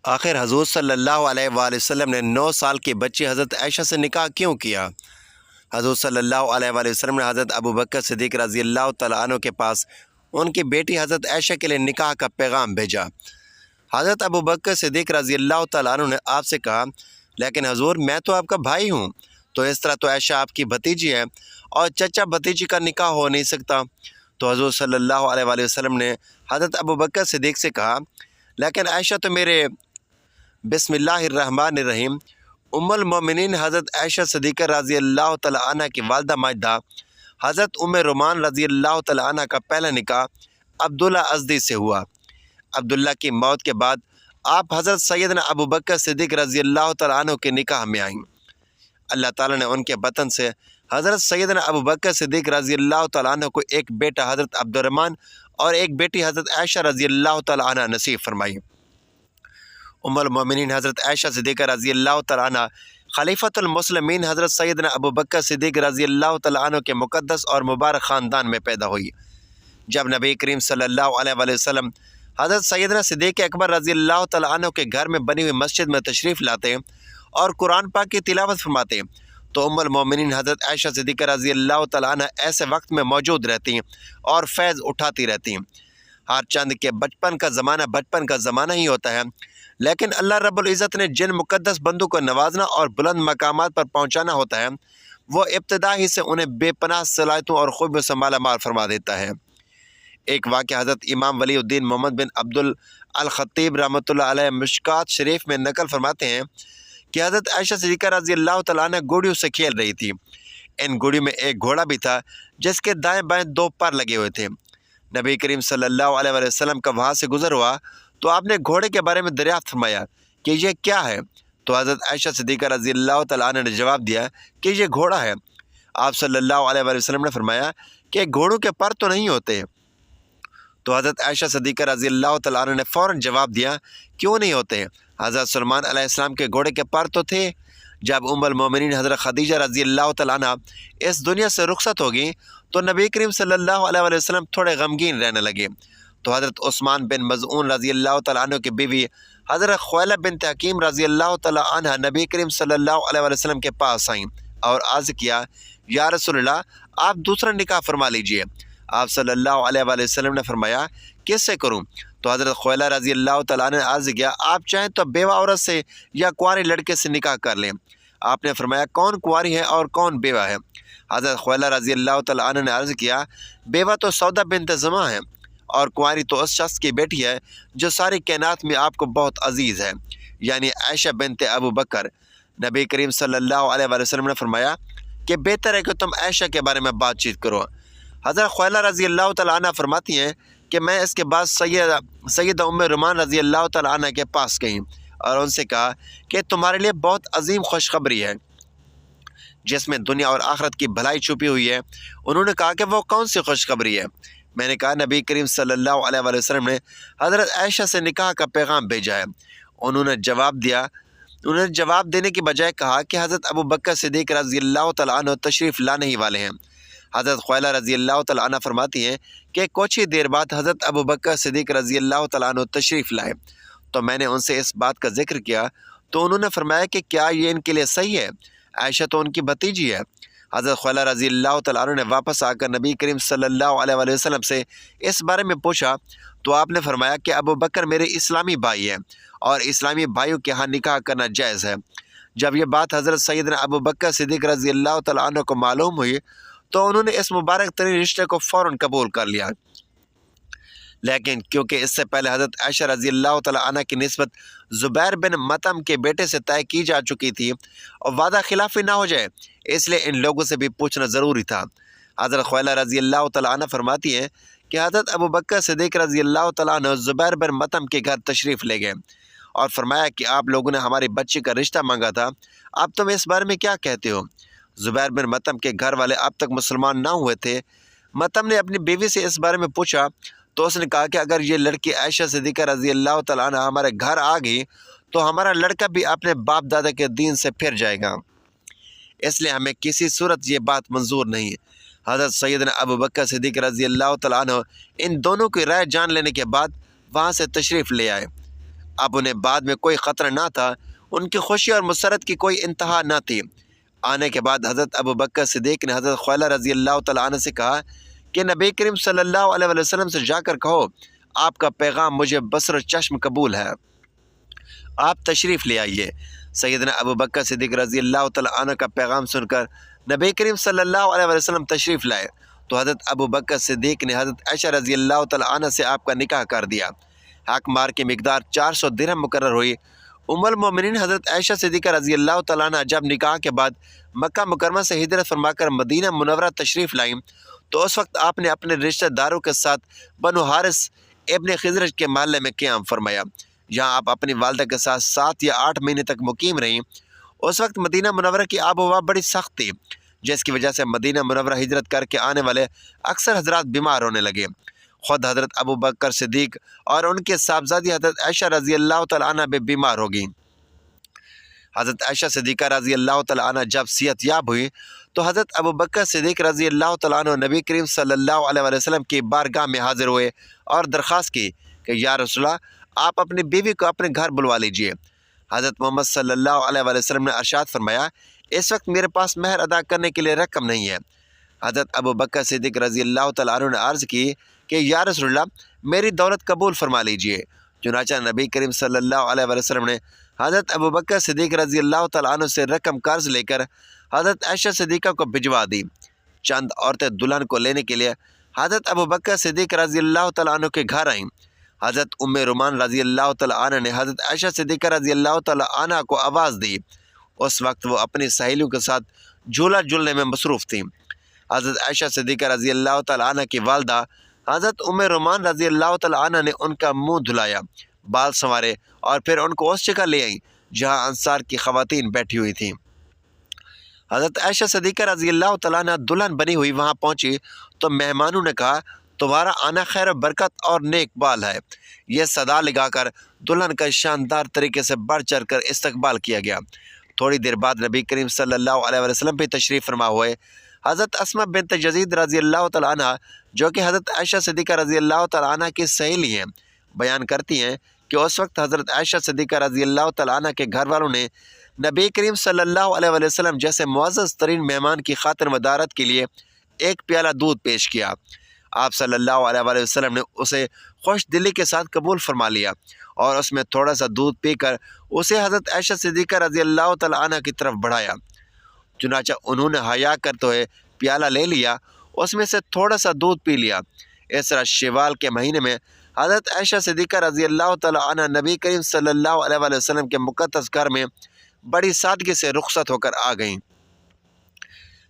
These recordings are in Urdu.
آخر حضور صلی اللہ علیہ وآلہ وسلم نے 9 سال کی بچی حضرت عائشہ سے نکاح کیوں کیا؟ حضور صلی اللہ علیہ وآلہ وسلم نے حضرت ابوبکر صدیق رضی اللہ تعالیٰ عنہ کے پاس ان کی بیٹی حضرت عائشہ کے لیے نکاح کا پیغام بھیجا۔ حضرت ابوبکر صدیق رضی اللہ تعالیٰ عنہ نے آپ سے کہا، لیکن حضور میں تو آپ کا بھائی ہوں، تو اس طرح تو عائشہ آپ کی بھتیجی ہے اور چچا بھتیجی کا نکاح ہو نہیں سکتا۔ تو حضور صلی اللہ علیہ وآلہ وسلم نے حضرت ابوبکر صدیق سے کہا، لیکن عائشہ تو میرے بسم اللہ الرحمن الرحیم المومنین حضرت عائشہ صدیقہ رضی اللہ تعالیٰ عنہ کی والدہ ماجدہ حضرت رومان رضی اللہ تعالیٰ عنہ کا پہلا نکاح عبداللہ ازدی سے ہوا۔ عبداللہ کی موت کے بعد آپ حضرت سیدنا ابوبکر صدیق رضی اللہ تعالیٰ عنہ کے نکاح میں آئیں۔ اللہ تعالیٰ نے ان کے بطن سے حضرت سیدنا ابوبکر صدیق رضی اللہ تعالیٰ عنہ کو ایک بیٹا حضرت عبدالرحمن اور ایک بیٹی حضرت عائشہ رضی اللہ تعالیٰ عنہ نصیب فرمائی۔ المومنین حضرت عائشہ صدیقہ رضی اللہ تعالیٰ عنہ خلیفۃ المسلمین حضرت سیدنا ابوبکر صدیق رضی اللہ تعالیٰ عنہ کے مقدس اور مبارک خاندان میں پیدا ہوئی۔ جب نبی کریم صلی اللہ علیہ وآلہ وسلم حضرت سیدنا صدیق اکبر رضی اللہ تعالیٰ عنہ کے گھر میں بنی ہوئی مسجد میں تشریف لاتے اور قرآن پاک کی تلاوت فرماتے تو المومنین حضرت عائشہ صدیقہ رضی اللہ تعالیٰ عنہ ایسے وقت میں موجود رہتی اور فیض اٹھاتی رہتی۔ ہر چند کے بچپن کا زمانہ ہی ہوتا ہے، لیکن اللہ رب العزت نے جن مقدس بندوں کو نوازنا اور بلند مقامات پر پہنچانا ہوتا ہے، وہ ابتدا ہی سے انہیں بے پناہ صلاحیتوں اور خوبیوں سے مالا مال فرما دیتا ہے۔ ایک واقعہ حضرت امام ولی الدین محمد بن عبد الخطیب رحمۃ اللہ علیہ مشکات شریف میں نقل فرماتے ہیں کہ حضرت عائشہ صدیقہ رضی اللہ تعالیٰ عنہ گھوڑیوں سے کھیل رہی تھی۔ ان گھوڑیوں میں ایک گھوڑا بھی تھا جس کے دائیں بائیں 2 پر لگے ہوئے تھے۔ نبی کریم صلی اللہ علیہ وآلہ وسلم کا وہاں سے گزر ہوا تو آپ نے گھوڑے کے بارے میں دریافت فرمایا کہ یہ کیا ہے؟ تو حضرت عائشہ صدیقہ رضی اللہ تعالیٰ عنہ نے جواب دیا کہ یہ گھوڑا ہے۔ آپ صلی اللہ علیہ وآلہ وسلم نے فرمایا کہ گھوڑوں کے پر تو نہیں ہوتے؟ تو حضرت عائشہ صدیقہ رضی اللہ تعالیٰ عنہ نے فوراً جواب دیا، کیوں نہیں ہوتے؟ حضرت سلیمان علیہ السلام کے گھوڑے کے پر تو تھے۔ جب المومنین حضرت خدیجہ رضی اللہ تعالیٰ عنہ اس دنیا سے رخصت ہو گئی تو نبی کریم صلی اللہ علیہ وآلہ وسلم تھوڑے غمگین رہنے لگے۔ تو حضرت عثمان بن مظعون رضی اللہ تعالیٰ عنہ کی بیوی حضرت خویلہ بنت حکیم رضی اللہ تعالیٰ عنہ نبی کریم صلی اللہ علیہ وآلہ وسلم کے پاس آئیں اور عرض کیا، یا رسول اللہ، آپ دوسرا نکاح فرما لیجئے۔ آپ صلی اللہ علیہ وآلہ وسلم نے فرمایا، کس سے کروں؟ تو حضرت خویلہ رضی اللہ تعالیٰ عنہ نے عرض کیا، آپ چاہیں تو بیوہ عورت سے یا کنوارے لڑکے سے نکاح کر لیں۔ آپ نے فرمایا، کون کنواری ہے اور کون بیوہ ہے؟ حضرت خویلہ رضی اللہ تعالیٰ عنہ نے عرض کیا، بیوہ تو سودا بنت زماں ہے اور کنواری تو اس شخص کی بیٹی ہے جو ساری کائنات میں آپ کو بہت عزیز ہے، یعنی عائشہ بنت ابو بکر۔ نبی کریم صلی اللہ علیہ وآلہ وسلم نے فرمایا کہ بہتر ہے کہ تم عائشہ کے بارے میں بات چیت کرو۔ حضرت خویلہ رضی اللہ تعالیٰ عنہ فرماتی ہیں کہ میں اس کے بعد سیدہ رومان رضی اللہ تعالیٰ عنہ کے پاس گئی اور ان سے کہا کہ تمہارے لیے بہت عظیم خوشخبری ہے جس میں دنیا اور آخرت کی بھلائی چھپی ہوئی ہے۔ انہوں نے کہا کہ وہ کون سی خوشخبری ہے؟ میں نے کہا، نبی کریم صلی اللہ علیہ وآلہ وسلم نے حضرت عائشہ سے نکاح کا پیغام بھیجا ہے۔ انہوں نے جواب دینے کی بجائے کہا کہ حضرت ابوبکر صدیق رضی اللہ تعالیٰ عنہ تشریف لانے ہی والے ہیں۔ حضرت خویلہ رضی اللہ تعالیٰ عنہ فرماتی ہیں کہ کچھ ہی دیر بعد حضرت ابوبکر صدیق رضی اللہ تعالیٰ عنہ تشریف لائے تو میں نے ان سے اس بات کا ذکر کیا تو انہوں نے فرمایا کہ کیا یہ ان کے لیے صحیح ہے؟ عائشہ تو ان کی بھتیجی ہے۔ حضرت خویلہ رضی اللہ تعالیٰ عنہ نے واپس آ کر نبی کریم صلی اللہ علیہ وآلہ وسلم سے اس بارے میں پوچھا تو آپ نے فرمایا کہ ابوبکر میرے اسلامی بھائی ہیں اور اسلامی بھائیوں کے ہاں نکاح کرنا جائز ہے۔ جب یہ بات حضرت سیدنا ابوبکر صدیق رضی اللہ تعالیٰ عنہ کو معلوم ہوئی تو انہوں نے اس مبارک ترین رشتے کو فوراً قبول کر لیا، لیکن کیونکہ اس سے پہلے حضرت عائشہ رضی اللہ تعالیٰ عنہ کی نسبت زبیر بن مطعم کے بیٹے سے طے کی جا چکی تھی اور وعدہ خلافی نہ ہو جائے، اس لیے ان لوگوں سے بھی پوچھنا ضروری تھا۔ حضرت خویلہ رضی اللہ تعالیٰ عنہ فرماتی ہیں کہ حضرت ابوبکر صدیق رضی اللہ تعالیٰ عنہ زبیر بن مطعم کے گھر تشریف لے گئے اور فرمایا کہ آپ لوگوں نے ہماری بچی کا رشتہ مانگا تھا، اب تم اس بارے میں کیا کہتے ہو؟ زبیر بن مطعم کے گھر والے اب تک مسلمان نہ ہوئے تھے۔ مطعم نے اپنی بیوی سے اس بارے میں پوچھا تو اس نے کہا کہ اگر یہ لڑکی عائشہ صدیقہ رضی اللہ تعالیٰ عنہ ہمارے گھر آ گئی تو ہمارا لڑکا بھی اپنے باپ دادا کے دین سے پھر جائے گا، اس لیے ہمیں کسی صورت یہ بات منظور نہیں۔ حضرت سیدنا ابوبکر صدیق رضی اللہ تعالیٰ عنہ ان دونوں کی رائے جان لینے کے بعد وہاں سے تشریف لے آئے۔ اب انہیں بعد میں کوئی خطرہ نہ تھا، ان کی خوشی اور مسرت کی کوئی انتہا نہ تھی۔ آنے کے بعد حضرت ابو بکر صدیق نے حضرت خولہ رضی اللہ تعالیٰ عنہ سے کہا کہ نبی کریم صلی اللہ علیہ وسلم سے جا کر کہو آپ کا پیغام مجھے بصر و چشم قبول ہے، آپ تشریف لے آئیے۔ سیدنا ابو بکر صدیق رضی اللہ تعالیٰ عنہ کا پیغام سن کر نبی کریم صلی اللہ علیہ وسلم تشریف لائے تو حضرت ابو بکر صدیق نے حضرت عائشہ رضی اللہ تعالیٰ عنہ سے آپ کا نکاح کر دیا۔ حق مار کی مقدار 400 درہم مقرر ہوئی۔ ام المومنین حضرت عائشہ صدیقہ رضی اللہ تعالیٰ عنہ جب نکاح کے بعد مکہ مکرمہ سے ہجرت فرما کر مدینہ منورہ تشریف لائیں تو اس وقت آپ نے اپنے رشتہ داروں کے ساتھ بنو حارث ابن خزرج کے محلے میں قیام فرمایا، جہاں آپ اپنی والدہ کے ساتھ 7 یا 8 مہینے تک مقیم رہیں۔ اس وقت مدینہ منورہ کی آب و ہوا بڑی سخت تھی، جس کی وجہ سے مدینہ منورہ ہجرت کر کے آنے والے اکثر حضرات بیمار ہونے لگے۔ خود حضرت ابو بکر صدیق اور ان کے صاحبزادی حضرت عائشہ رضی اللہ تعالیٰ عنہ بھی بیمار ہو گئیں۔ حضرت عائشہ صدیقہ رضی اللہ تعالیٰ عنہ جب صحت یاب ہوئی تو حضرت ابو بکر صدیق رضی اللہ تعالیٰ عنہ نبی کریم صلی اللہ علیہ وسلم کی بارگاہ میں حاضر ہوئے اور درخواست کی کہ یا رسول اللہ آپ اپنی بیوی کو اپنے گھر بلوا لیجئے۔ حضرت محمد صلی اللہ علیہ وسلم نے ارشاد فرمایا اس وقت میرے پاس مہر ادا کرنے کے لیے رقم نہیں ہے۔ حضرت ابو بکر صدیق رضی اللہ تعالیٰ عنہ نے عرض کی کہ یا رسول اللہ میری دولت قبول فرما لیجئے۔ چنانچہ نبی کریم صلی اللہ علیہ وسلم نے حضرت ابو بکر صدیق رضی اللہ تعالیٰ عنہ سے رقم قرض لے کر حضرت عائشہ صدیقہ کو بھجوا دی۔ چند عورتیں دلہن کو لینے کے لیے حضرت ابو بکر صدیق رضی اللہ تعالیٰ عنہ کے گھر آئیں۔ حضرت ام رومان رضی اللہ تعالیٰ عنہ نے حضرت عائشہ صدیقہ رضی اللہ تعالیٰ عنہ کو آواز دی۔ اس وقت وہ اپنی سہیلیوں کے ساتھ جھولا جھولنے میں مصروف تھیں۔ حضرت عائشہ صدیقہ رضی اللہ تعالیٰ عنہ کی والدہ حضرت ام رومان رضی اللہ تعالیٰ عنہ نے ان کا منہ دھلایا، بال سنوارے اور پھر ان کو اس جگہ لے آئیں جہاں انصار کی خواتین بیٹھی ہوئی تھیں۔ حضرت عائشہ صدیقہ رضی اللہ تعالیٰ عنہ دلہن بنی ہوئی وہاں پہنچی تو مہمانوں نے کہا تمہارا آنا خیر و برکت اور نیک بال ہے۔ یہ صدا لگا کر دلہن کا شاندار طریقے سے بڑھ چڑھ کر استقبال کیا گیا۔ تھوڑی دیر بعد نبی کریم صلی اللہ علیہ وسلم بھی تشریف فرما ہوئے۔ حضرت اسماء بنت یزید رضی اللہ تعالیٰ عنہ جو کہ حضرت عائشہ صدیقہ رضی اللہ تعالیٰ عنہ کی سہیلی ہیں بیان کرتی ہیں کہ اس وقت حضرت عائشہ صدیقہ رضی اللہ تعالیٰ عنہ کے گھر والوں نے نبی کریم صلی اللہ علیہ وسلم جیسے معزز ترین مہمان کی خاطر مدارت کے لیے ایک پیالہ دودھ پیش کیا۔ آپ صلی اللہ علیہ وسلم نے اسے خوش دلی کے ساتھ قبول فرما لیا اور اس میں تھوڑا سا دودھ پی کر اسے حضرت عائشہ صدیقہ رضی اللہ تعالیٰ عنہ کی طرف بڑھایا۔ چنانچہ انہوں نے حیا کرتے ہوئے پیالہ لے لیا، اس میں سے تھوڑا سا دودھ پی لیا۔ اس طرح شوال کے مہینے میں حضرت عائشہ صدیقہ رضی اللہ تعالیٰ عنہ نبی کریم صلی اللہ علیہ وسلم کے مقدس گھر میں بڑی سادگی سے رخصت ہو کر آ گئیں۔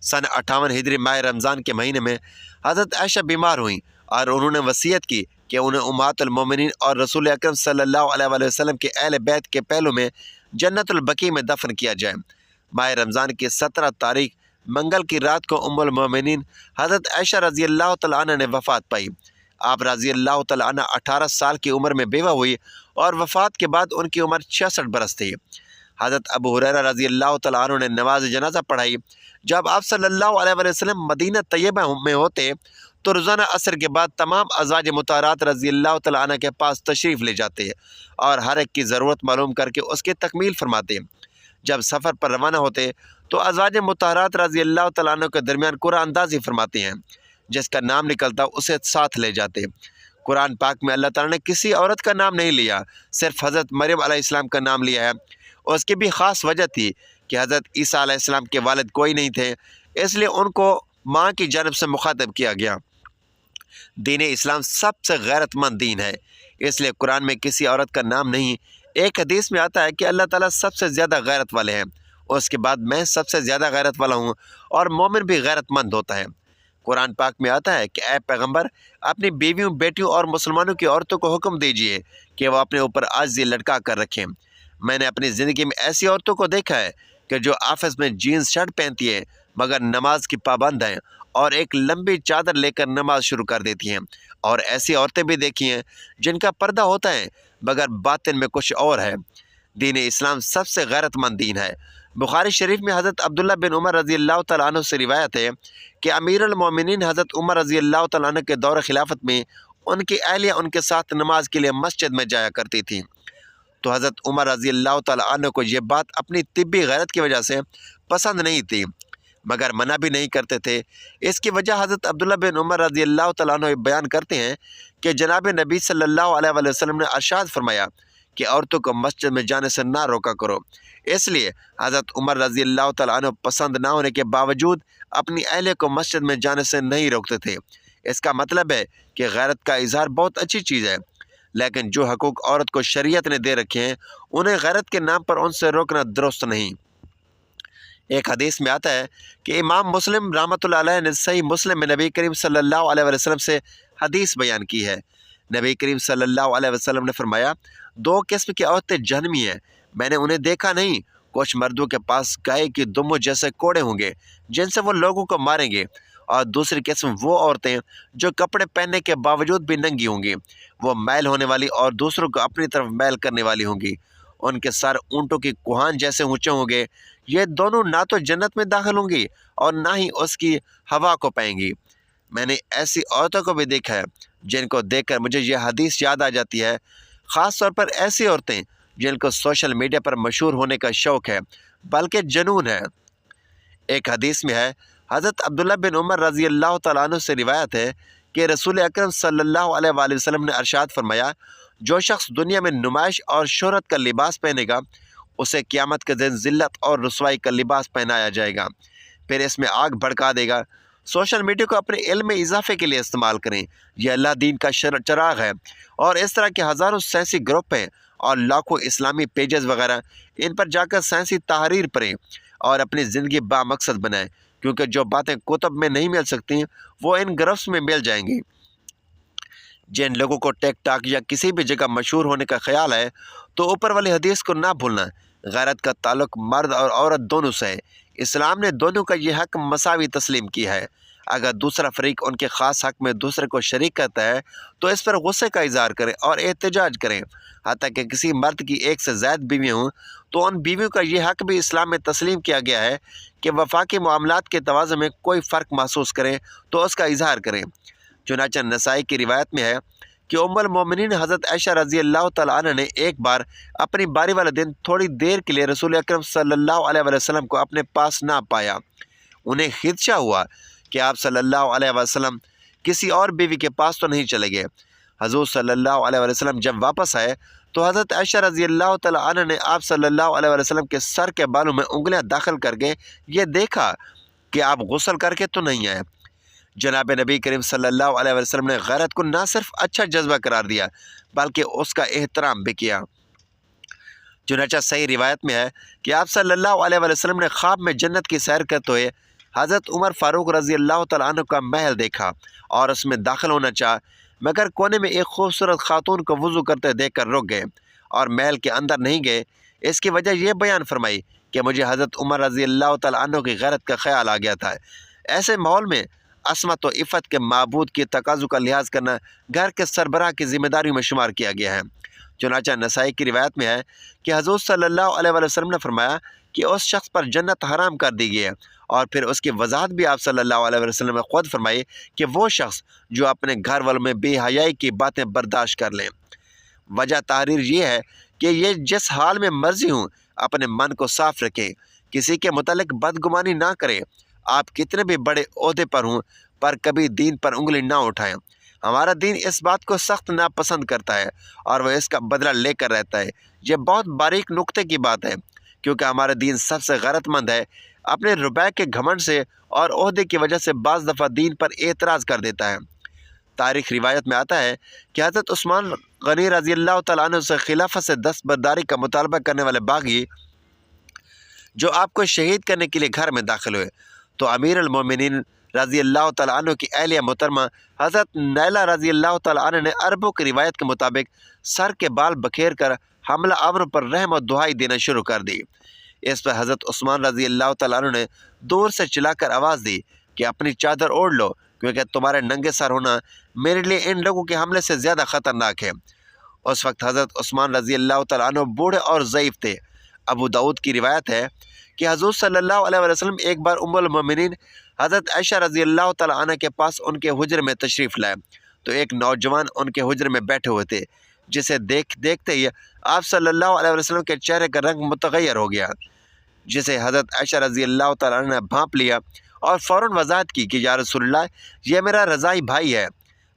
سن 58 ہجری ماہ رمضان کے مہینے میں حضرت عائشہ بیمار ہوئیں اور انہوں نے وصیت کی کہ انہیں امہات المومنین اور رسول اکرم صلی اللہ علیہ وسلم کے اہل بیت کے پہلو میں جنت البقیع میں دفن کیا جائے۔ ماہ رمضان کی 17 تاریخ منگل کی رات کو ام المومنین حضرت عائشہ رضی اللہ تعالیٰ عنہ نے وفات پائی۔ آپ رضی اللہ تعالیٰ عنہ 18 سال کی عمر میں بیوہ ہوئی اور وفات کے بعد ان کی عمر 66 برس تھی۔ حضرت ابو ہریرہ رضی اللہ تعالیٰ عنہ نے نماز جنازہ پڑھائی۔ جب آپ صلی اللہ علیہ وسلم مدینہ طیبہ میں ہوتے تو روزانہ عصر کے بعد تمام ازواج مطہرات رضی اللہ تعالیٰ عنہ کے پاس تشریف لے جاتے اور ہر ایک کی ضرورت معلوم کر کے اس کی تکمیل فرماتے۔ جب سفر پر روانہ ہوتے تو ازواج مطہرات رضی اللہ تعالیٰ عنہ کے درمیان قرآن اندازی فرماتے ہیں، جس کا نام نکلتا اسے ساتھ لے جاتے۔ قرآن پاک میں اللہ تعالیٰ نے کسی عورت کا نام نہیں لیا، صرف حضرت مریم علیہ السلام کا نام لیا ہے۔ اس کی بھی خاص وجہ تھی کہ حضرت عیسیٰ علیہ السلام کے والد کوئی نہیں تھے، اس لیے ان کو ماں کی جانب سے مخاطب کیا گیا۔ دین اسلام سب سے غیرت مند دین ہے، اس لیے قرآن میں کسی عورت کا نام نہیں۔ ایک حدیث میں آتا ہے کہ اللہ تعالیٰ سب سے زیادہ غیرت والے ہیں، اس کے بعد میں سب سے زیادہ غیرت والا ہوں، اور مومن بھی غیرت مند ہوتا ہے۔ قرآن پاک میں آتا ہے کہ اے پیغمبر اپنی بیویوں، بیٹیوں اور مسلمانوں کی عورتوں کو حکم دیجیے کہ وہ اپنے اوپر عاجزی لٹکا کر رکھیں۔ میں نے اپنی زندگی میں ایسی عورتوں کو دیکھا ہے کہ جو آفس میں جینز شرٹ پہنتی ہیں مگر نماز کی پابند ہیں اور ایک لمبی چادر لے کر نماز شروع کر دیتی ہیں، اور ایسی عورتیں بھی دیکھی ہیں جن کا پردہ ہوتا ہے مگر باطن میں کچھ اور ہے۔ دین اسلام سب سے غیرت مند دین ہے۔ بخاری شریف میں حضرت عبداللہ بن عمر رضی اللہ تعالیٰ عنہ سے روایت ہے کہ امیر المومنین حضرت عمر رضی اللہ تعالیٰ عنہ کے دور خلافت میں ان کی اہلیہ ان کے ساتھ نماز کے لیے مسجد میں جایا کرتی تھیں، تو حضرت عمر رضی اللہ تعالیٰ عنہ کو یہ بات اپنی طبی غیرت کی وجہ سے پسند نہیں تھی، مگر منع بھی نہیں کرتے تھے۔ اس کی وجہ حضرت عبداللہ بن عمر رضی اللہ تعالیٰ عنہ بیان کرتے ہیں کہ جناب نبی صلی اللہ علیہ وآلہ وسلم نے ارشاد فرمایا کہ عورتوں کو مسجد میں جانے سے نہ روکا کرو۔ اس لیے حضرت عمر رضی اللہ تعالیٰ عنہ پسند نہ ہونے کے باوجود اپنی اہلیہ کو مسجد میں جانے سے نہیں روکتے تھے۔ اس کا مطلب ہے کہ غیرت کا اظہار بہت اچھی چیز ہے، لیکن جو حقوق عورت کو شریعت نے دے رکھے ہیں انہیں غیرت کے نام پر ان سے روکنا درست نہیں۔ ایک حدیث میں آتا ہے کہ امام مسلم رحمۃ اللہ علیہ نے صحیح مسلم میں نبی کریم صلی اللہ علیہ وسلم سے حدیث بیان کی ہے۔ نبی کریم صلی اللہ علیہ وسلم نے فرمایا، دو قسم کی عورتیں جہنمی ہیں، میں نے انہیں دیکھا نہیں۔ کچھ مردوں کے پاس گائے کی دموں جیسے کوڑے ہوں گے جن سے وہ لوگوں کو ماریں گے، اور دوسری قسم وہ عورتیں جو کپڑے پہننے کے باوجود بھی ننگی ہوں گی، وہ میل ہونے والی اور دوسروں کو اپنی طرف میل کرنے والی ہوں گی۔ ان کے سر اونٹوں کی کوہان جیسے اونچے ہوں گے۔ یہ دونوں نہ تو جنت میں داخل ہوں گی اور نہ ہی اس کی ہوا کو پائیں گی۔ میں نے ایسی عورتوں کو بھی دیکھا ہے جن کو دیکھ کر مجھے یہ حدیث یاد آ جاتی ہے، خاص طور پر ایسی عورتیں جن کو سوشل میڈیا پر مشہور ہونے کا شوق ہے، بلکہ جنون ہے۔ ایک حدیث میں ہے، حضرت عبداللہ بن عمر رضی اللہ تعالیٰ عنہ سے روایت ہے کہ رسول اکرم صلی اللہ علیہ وآلہ وسلم نے ارشاد فرمایا، جو شخص دنیا میں نمائش اور شہرت کا لباس پہنے گا اسے قیامت کے دن ذلت اور رسوائی کا لباس پہنایا جائے گا، پھر اس میں آگ بھڑکا دے گا۔ سوشل میڈیا کو اپنے علم میں اضافے کے لیے استعمال کریں، یہ اللہ دین کا چراغ ہے، اور اس طرح کے ہزاروں سائنسی گروپ ہیں اور لاکھوں اسلامی پیجز وغیرہ، ان پر جا کر سائنسی تحریر پڑھیں اور اپنی زندگی با مقصد بنائیں، کیونکہ جو باتیں کتب میں نہیں مل سکتی وہ ان گروپس میں مل جائیں گی۔ جن لوگوں کو ٹیک ٹاک یا کسی بھی جگہ مشہور ہونے کا خیال ہے تو اوپر والی حدیث کو نہ بھولنا۔ غیرت کا تعلق مرد اور عورت دونوں سے ہے۔ اسلام نے دونوں کا یہ حق مساوی تسلیم کیا ہے۔ اگر دوسرا فریق ان کے خاص حق میں دوسرے کو شریک کرتا ہے تو اس پر غصے کا اظہار کریں اور احتجاج کریں۔ حتیٰ کہ کسی مرد کی ایک سے زائد بیویاں ہوں تو ان بیویوں کا یہ حق بھی اسلام میں تسلیم کیا گیا ہے کہ وفاقی معاملات کے توازن میں کوئی فرق محسوس کریں تو اس کا اظہار کریں۔ چنانچہ نسائی کی روایت میں ہے کہ ام المومنین حضرت عائشہ رضی اللہ تعالیٰ عنہ نے ایک بار اپنی باری والے دن تھوڑی دیر کے لیے رسول اکرم صلی اللہ علیہ وآلہ وسلم کو اپنے پاس نہ پایا۔ انہیں خدشہ ہوا کہ آپ صلی اللہ علیہ وسلم کسی اور بیوی کے پاس تو نہیں چلے گئے۔ حضور صلی اللہ علیہ وسلم جب واپس آئے تو حضرت عائشہ رضی اللہ تعالیٰ عنہ نے آپ صلی اللہ علیہ وسلم کے سر کے بالوں میں انگلیاں داخل کر کے یہ دیکھا کہ آپ غسل کر کے تو نہیں آئے۔ جناب نبی کریم صلی اللہ علیہ وسلم نے غیرت کو نہ صرف اچھا جذبہ قرار دیا بلکہ اس کا احترام بھی کیا۔ چنانچہ صحیح روایت میں ہے کہ آپ صلی اللہ علیہ وسلم نے خواب میں جنت کی سیر کرتے ہوئے حضرت عمر فاروق رضی اللہ تعالیٰ عنہ کا محل دیکھا اور اس میں داخل ہونا چاہا، مگر کونے میں ایک خوبصورت خاتون کو وضو کرتے دیکھ کر رک گئے اور محل کے اندر نہیں گئے۔ اس کی وجہ یہ بیان فرمائی کہ مجھے حضرت عمر رضی اللہ تعالیٰ عنہ کی غیرت کا خیال آ گیا تھا۔ ایسے ماحول میں عصمت و عفت کے معبود کی تقاضوں کا لحاظ کرنا گھر کے سربراہ کی ذمہ داریوں میں شمار کیا گیا ہے۔ چنانچہ نسائی کی روایت میں ہے کہ حضور صلی اللہ علیہ وسلم نے فرمایا کہ اس شخص پر جنت حرام کر دی گئی ہے، اور پھر اس کی وضاحت بھی آپ صلی اللہ علیہ وسلم نے خود فرمائی کہ وہ شخص جو اپنے گھر والوں میں بے حیائی کی باتیں برداشت کر لیں۔ وجہ تحریر یہ ہے کہ یہ جس حال میں مرضی ہوں اپنے من کو صاف رکھیں، کسی کے متعلق بدگمانی نہ کریں۔ آپ کتنے بھی بڑے عہدے پر ہوں پر کبھی دین پر انگلی نہ اٹھائیں۔ ہمارا دین اس بات کو سخت ناپسند کرتا ہے اور وہ اس کا بدلہ لے کر رہتا ہے۔ یہ بہت باریک نقطے کی بات ہے، کیونکہ ہمارا دین سب سے غیرت مند ہے۔ اپنے ربے کے گھمنڈ سے اور عہدے کی وجہ سے بعض دفعہ دین پر اعتراض کر دیتا ہے۔ تاریخ روایت میں آتا ہے کہ حضرت عثمان غنی رضی اللہ تعالیٰ عنہ سے خلافت سے دستبرداری کا مطالبہ کرنے والے باغی جو آپ کو شہید کرنے کے لیے گھر میں داخل ہوئے تو امیر المومنین رضی اللہ تعالیٰ عنہ کی اہلیہ محترمہ حضرت نیلہ رضی اللہ تعالیٰ عنہ نے عربوں کی روایت کے مطابق سر کے بال بکھیر کر حملہ آوروں پر رحم و دعائی دینا شروع کر دی۔ اس پر حضرت عثمان رضی اللہ تعالیٰ عنہ نے دور سے چلا کر آواز دی کہ اپنی چادر اوڑھ لو، کیونکہ تمہارے ننگے سر ہونا میرے لیے ان لوگوں کے حملے سے زیادہ خطرناک ہے۔ اس وقت حضرت عثمان رضی اللہ تعالیٰ عنہ بوڑھے اور ضعیف تھے۔ ابو داؤد کی روایت ہے کہ حضور صلی اللہ علیہ وسلم ایک بار ام المومنین حضرت عائشہ رضی اللہ تعالیٰ عنہ کے پاس ان کے حجرے میں تشریف لائے تو ایک نوجوان ان کے حجرے میں بیٹھے ہوئے تھے، جسے دیکھتے ہی آپ صلی اللہ علیہ وسلم کے چہرے کا رنگ متغیر ہو گیا، جسے حضرت عائشہ رضی اللہ تعالیٰ عنہ نے بھانپ لیا اور فوراً وضاحت کی کہ یا رسول اللہ، یہ میرا رضائی بھائی ہے۔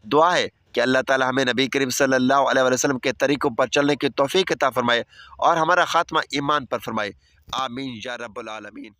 دعا ہے کہ اللہ تعالیٰ ہمیں نبی کریم صلی اللہ علیہ وسلم کے طریقوں پر چلنے کی توفیق عطا فرمائے اور ہمارا خاتمہ ایمان پر فرمائے، آمین یا رب العالمین۔